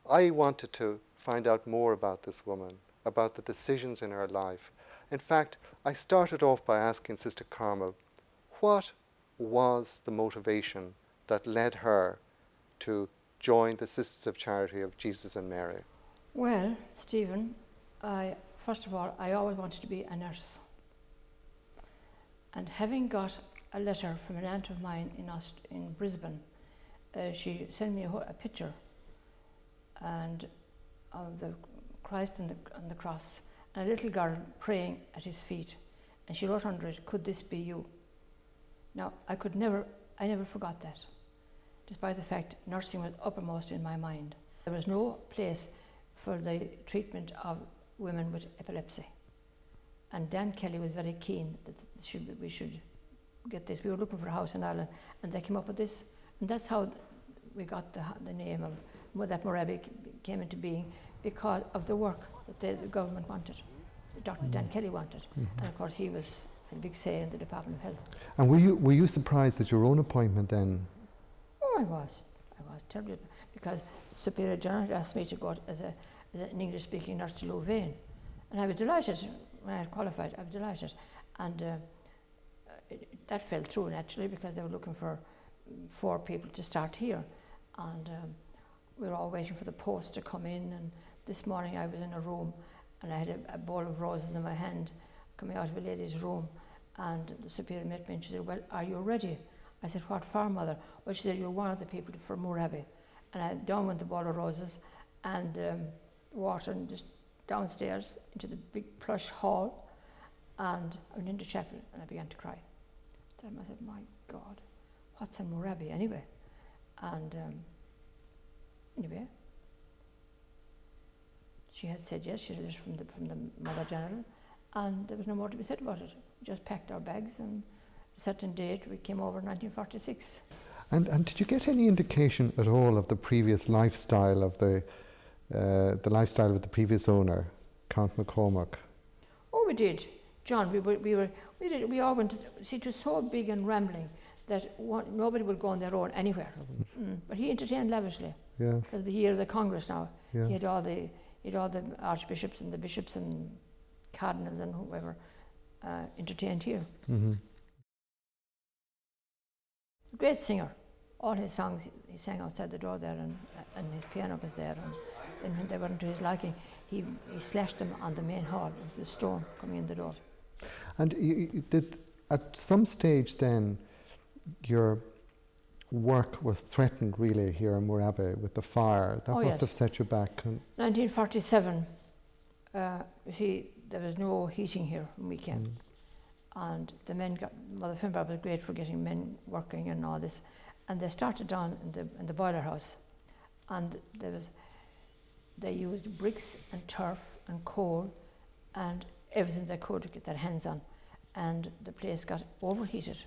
I wanted to find out more about this woman, about the decisions in her life. In fact, I started off by asking Sister Carmel, what was the motivation that led her to join the Sisters of Charity of Jesus and Mary? Well, Stephen, first of all, I always wanted to be a nurse. And having got a letter from an aunt of mine in Brisbane, she sent me a picture and of the Christ on the cross, and a little girl praying at his feet, and she wrote under it, "Could this be you?" Now, I never forgot that, despite the fact nursing was uppermost in my mind. There was no place for the treatment of women with epilepsy, and Dan Kelly was very keen that we should get this. We were looking for a house in Ireland, and they came up with this, and that's how we got the name of that Abbey came into being, because of the work that the government wanted, Dr. Dan Kelly wanted, and of course he had a big say in the Department of Health. And were you surprised at your own appointment then? Oh, I was terribly, because the Superior General had asked me to go as an English-speaking nurse to Louvain, and I was delighted when I had qualified. I was delighted, and that fell through naturally because they were looking for 4 people to start here, and we were all waiting for the post to come in. And this morning I was in a room and I had a bowl of roses in my hand coming out of a lady's room, and the Superior met me and she said, "Well, are you ready?" I said, "What for, Mother?" Well, she said, "You're one of the people for Abbey." And I down went the bowl of roses and water, and just downstairs into the big plush hall, and I went into chapel and I began to cry. Then I said, "My God, what's in Abbey anyway?" And anyway, she had said yes. She had it from the Mother General, and there was no more to be said about it. We just packed our bags, and a certain date we came over in 1946. And did you get any indication at all of the previous lifestyle of the lifestyle of the previous owner, Count McCormack? Oh, we did, John. We all went. See, it was so big and rambling that nobody would go on their own anywhere. But he entertained lavishly. Yes. For the year of the Congress now, yes. He had all the archbishops and the bishops and cardinals and whoever entertained here. Mm-hmm. Great singer. All his songs he sang outside the door there, and his piano was there. And when they weren't to his liking, he slashed them on the main hall with the stone coming in the door. And you did at some stage then your work was threatened really here in Abbey with the fire. That must have set you back. 1947, you see, there was no heating here when we came. And the men Mother Finbar was great for getting men working and all this. And they started down in the boiler house. And they used bricks and turf and coal and everything they could to get their hands on. And the place got overheated.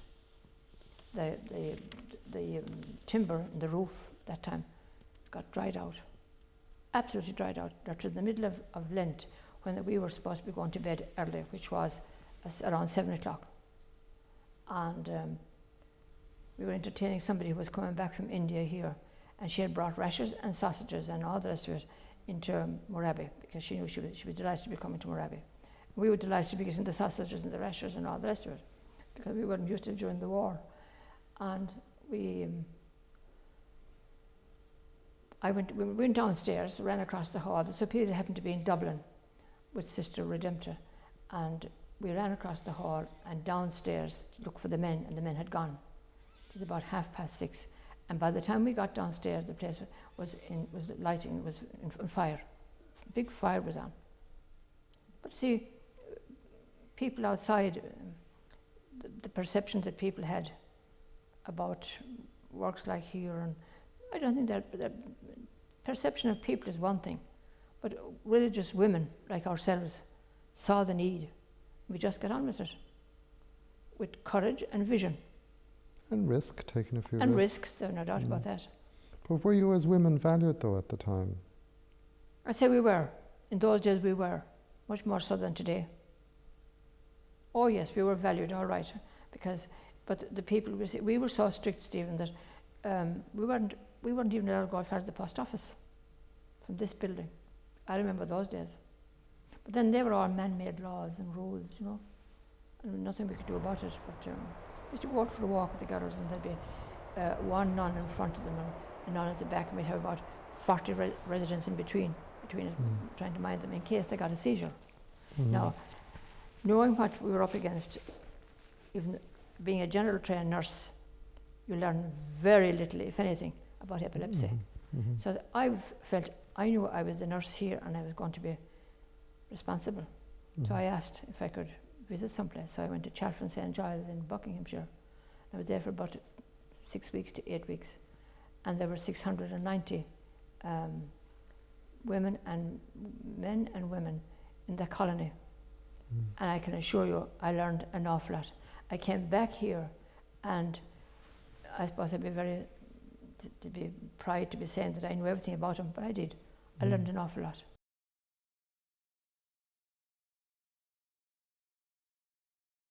The timber in the roof that time got dried out, absolutely dried out. That was in the middle of Lent, when we were supposed to be going to bed early, which was around 7 o'clock. And we were entertaining somebody who was coming back from India here, and she had brought rashers and sausages and all the rest of it into Abbey, because she knew she was delighted to be coming to Abbey. We were delighted to be getting the sausages and the rashers and all the rest of it, because we weren't used to it during the war. And we went downstairs, ran across the hall. The Superior happened to be in Dublin with Sister Redemptor, and we ran across the hall and downstairs to look for the men, and the men had gone. It was about 6:30, and by the time we got downstairs, the place was lighting, was in fire. Big fire was on. But see, people outside, the perception that people had about works like here, and I don't think that the perception of people is one thing, but religious women like ourselves saw the need. We just got on with it, with courage and vision. And risk, taking a few and risks. risks, there's no doubt about that. But were you as women valued though at the time? I say we were. In those days we were, much more so than today. Oh yes, we were valued, all right, but the people, we were so strict, Stephen, that we weren't even allowed to go as far as the post office from this building. I remember those days. But then they were all man-made laws and rules, you know, and nothing we could do about it. But we used to go out for a walk with the girls, and there'd be one nun in front of them and a nun at the back, and we'd have about 40 residents in between us, trying to mind them in case they got a seizure. Now, knowing what we were up against, even being a general trained nurse, you learn very little, if anything, about epilepsy. So I've felt, I knew I was the nurse here and I was going to be responsible. So I asked if I could visit someplace. So I went to Chalfont St. Giles in Buckinghamshire. I was there for about 6 weeks to 8 weeks. And there were 690 women and men and women in the colony. And I can assure you, I learned an awful lot. I came back here, and I suppose I'd be very, to be proud to be saying that I knew everything about them, but I did. I learned an awful lot.